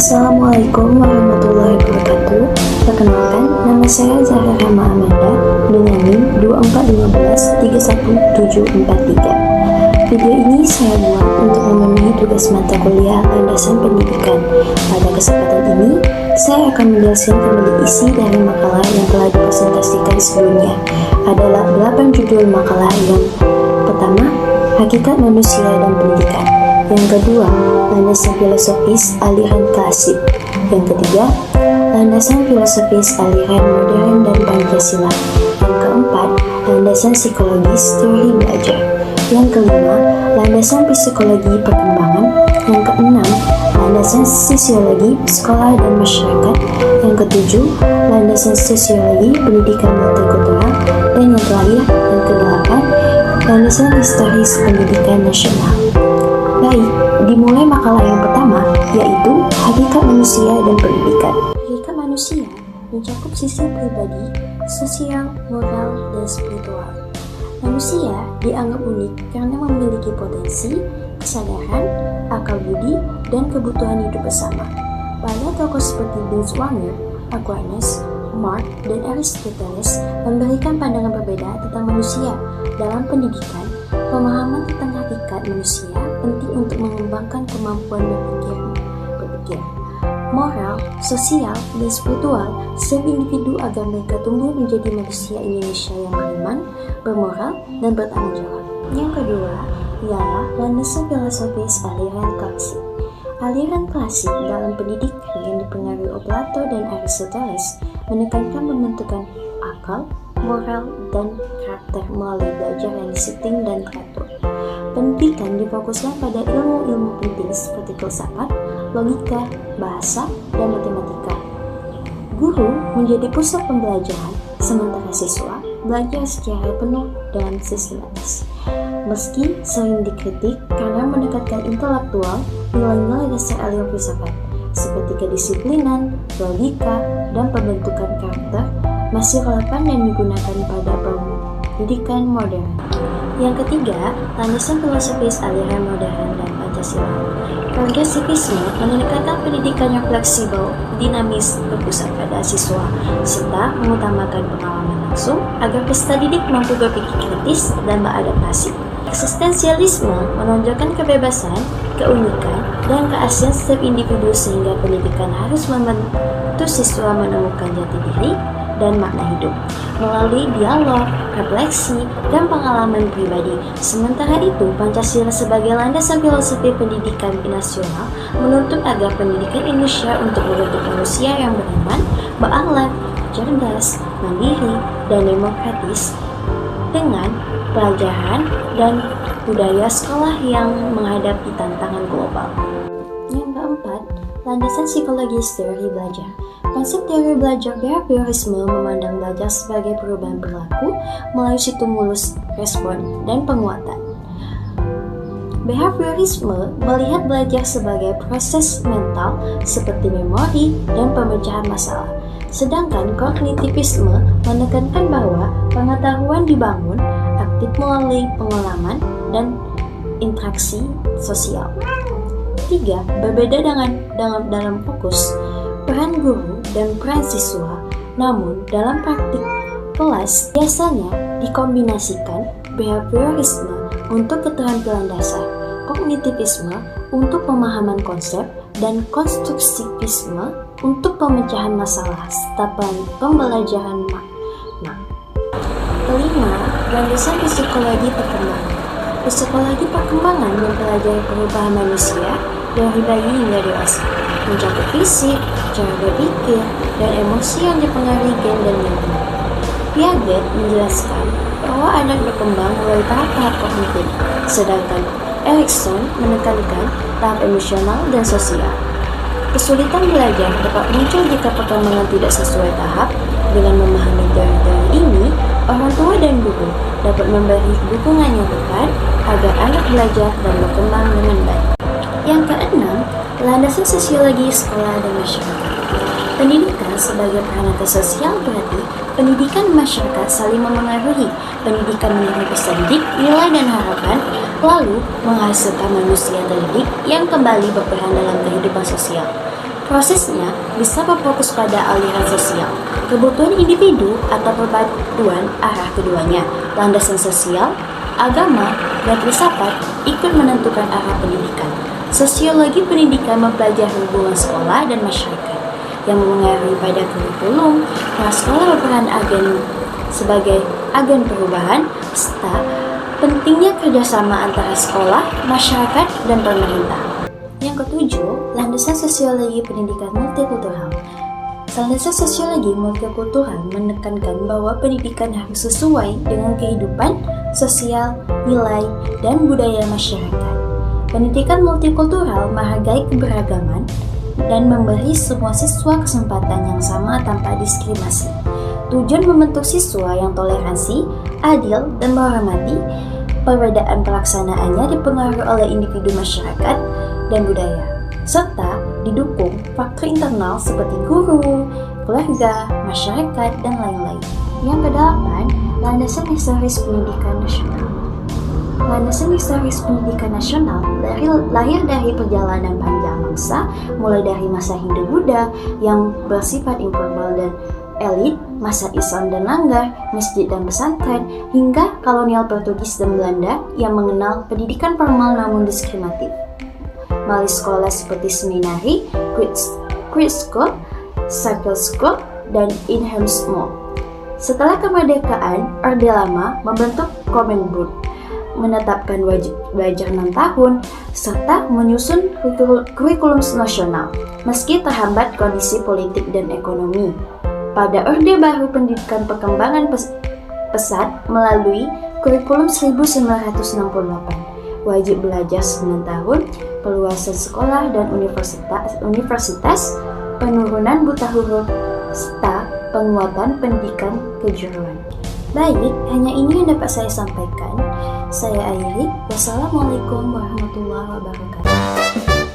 Assalamualaikum warahmatullahi wabarakatuh. Perkenalkan, nama saya Zahra Rama Amanda dengan NIM 24153173. Video ini saya buat untuk memenuhi tugas mata kuliah landasan pendidikan. Pada kesempatan ini, saya akan menjelaskan kembali isi dari makalah yang telah dipresentasikan sebelumnya. Adalah 8 judul makalah. Yang pertama, Hakikat Manusia dan Pendidikan. Yang kedua, landasan filosofis aliran klasik. Yang ketiga, landasan filosofis aliran modern dan Pancasila. Yang keempat, landasan psikologis teori belajar. Yang kelima, landasan psikologi perkembangan. Yang keenam, landasan sosiologi sekolah dan masyarakat. Yang ketujuh, landasan sosiologi pendidikan multikultural. Dan yang terakhir, yang kedelapan, landasan historis pendidikan nasional. Baik, dimulai makalah yang pertama, yaitu Hakikat Manusia dan Pendidikan. Hakikat manusia mencakup sisi pribadi, sosial, moral, dan spiritual. Manusia dianggap unik karena memiliki potensi, kesadaran, akal budi, dan kebutuhan hidup bersama. Pada tokoh seperti Binswanger, Aquinas, Marx, dan Aristoteles memberikan pandangan berbeda tentang manusia. Dalam pendidikan, pemahaman tentang hakikat manusia penting untuk mengembangkan kemampuan berpikir, moral, sosial, dan spiritual setiap individu agar mereka tumbuh menjadi manusia Indonesia yang beriman, bermoral, dan bertanggung jawab. Yang kedua ialah landasan filosofis aliran klasik. Aliran klasik dalam pendidikan yang dipengaruhi Plato dan Aristoteles menekankan pembentukan akal, moral, dan karakter melalui belajar yang disiplin dan teratur. Pendidikan difokuskan pada ilmu-ilmu penting seperti filsafat, logika, bahasa, dan matematika. Guru menjadi pusat pembelajaran, sementara siswa belajar secara penuh dan sistematis. Meski sering dikritik karena mendekatkan intelektual, nilai-nilai dasar aliran filsafat seperti kedisiplinan, logika, dan pembentukan karakter masih relevan dan digunakan pada pendidikan modern. Yang ketiga, landasan filosofis aliran modern dan Pancasila. Progresivisme menekankan pendidikan yang fleksibel, dinamis, berpusat pada siswa, serta mengutamakan pengalaman langsung agar peserta didik mampu berpikir kritis dan beradaptasi. Eksistensialisme menonjolkan kebebasan, keunikan, dan keaslian setiap individu sehingga pendidikan harus membantu siswa menemukan jati diri dan makna hidup melalui dialog, refleksi, dan pengalaman pribadi. Sementara itu, Pancasila sebagai landasan filosofi pendidikan nasional menuntut agar pendidikan Indonesia untuk membentuk manusia yang beriman, berakhlak, cerdas, mandiri, dan demokratis dengan pelajaran dan budaya sekolah yang menghadapi tantangan global. Yang keempat, landasan psikologis teori belajar. Konsep teori belajar behaviorisme memandang belajar sebagai perubahan perilaku melalui stimulus, respon, dan penguatan. Behaviorisme melihat belajar sebagai proses mental seperti memori dan pemecahan masalah. Sedangkan kognitivisme menekankan bahwa pengetahuan dibangun aktif melalui pengalaman dan interaksi sosial. 3. Berbeda dalam fokus, peran guru dan peran siswa. Namun, dalam praktik kelas biasanya dikombinasikan behaviorisme untuk keterampilan dasar, kognitivisme untuk pemahaman konsep, dan konstruktivisme untuk pemecahan masalah serta pembelajaran makna. Kelima, landasan psikologi perkembangan. Psikologi perkembangan mempelajari perubahan manusia dari bayi hingga dewasa, mencakup fisik, cara berpikir, dan emosi yang dipengaruhi gen dan lingkungan. Piaget menjelaskan bahwa anak berkembang melalui tahap-tahap kognitif, sedangkan Erikson menekankan tahap emosional dan sosial. Kesulitan belajar dapat muncul jika perkembangan tidak sesuai tahap. Dengan memahami teori-teori ini, orang tua dan guru dapat memberi dukungan yang tepat agar anak belajar dan berkembang dengan baik. Yang keenam, landasan sosiologi sekolah dan masyarakat. Pendidikan sebagai peranata sosial berarti pendidikan masyarakat saling memengaruhi. Pendidikan menjadi peserta didik, nilai dan harapan, lalu menghasilkan manusia terdidik yang kembali berperan dalam kehidupan sosial. Prosesnya bisa berfokus pada aliran sosial, kebutuhan individu atau perpaduan arah keduanya. Landasan sosial, agama, dan filsafat ikut menentukan arah pendidikan. Sosiologi pendidikan mempelajari hubungan sekolah dan masyarakat yang memengaruhi pada kurikulum. Sekolah berperan sebagai agen perubahan, serta pentingnya kerjasama antara sekolah, masyarakat, dan pemerintah. Yang ketujuh, landasan sosiologi pendidikan multikultural. Landasan sosiologi multikultural menekankan bahwa pendidikan harus sesuai dengan kehidupan sosial, nilai, dan budaya masyarakat. Pendidikan multikultural menghargai keberagaman dan memberi semua siswa kesempatan yang sama tanpa diskriminasi. Tujuan membentuk siswa yang toleransi, adil, dan menghormati. Perbedaan pelaksanaannya dipengaruhi oleh individu, masyarakat, dan budaya, serta didukung faktor internal seperti guru, keluarga, masyarakat, dan lain-lain. Yang kedelapan, landasan historis pendidikan nasional. Landasan historis pendidikan nasional lahir dari perjalanan panjang bangsa, mulai dari masa Hindu-Buddha yang bersifat informal dan elit, masa Islam dan langgar, masjid dan pesantren, hingga kolonial Portugis dan Belanda yang mengenal pendidikan formal namun diskriminatif. Melalui sekolah seperti seminari, Christ School, Circle School, dan Inham School. Setelah kemerdekaan, Orde Lama membentuk Kemendikbud, menetapkan wajib belajar 6 tahun, serta menyusun kurikulum nasional, meski terhambat kondisi politik dan ekonomi. Pada Orde Baru, pendidikan perkembangan pesat melalui kurikulum 1968, wajib belajar 9 tahun, perluasan sekolah dan universitas, penurunan buta huruf, serta penguatan pendidikan kejuruan. Baik, hanya ini yang dapat saya sampaikan. Saya akhiri. Wassalamualaikum warahmatullahi wabarakatuh.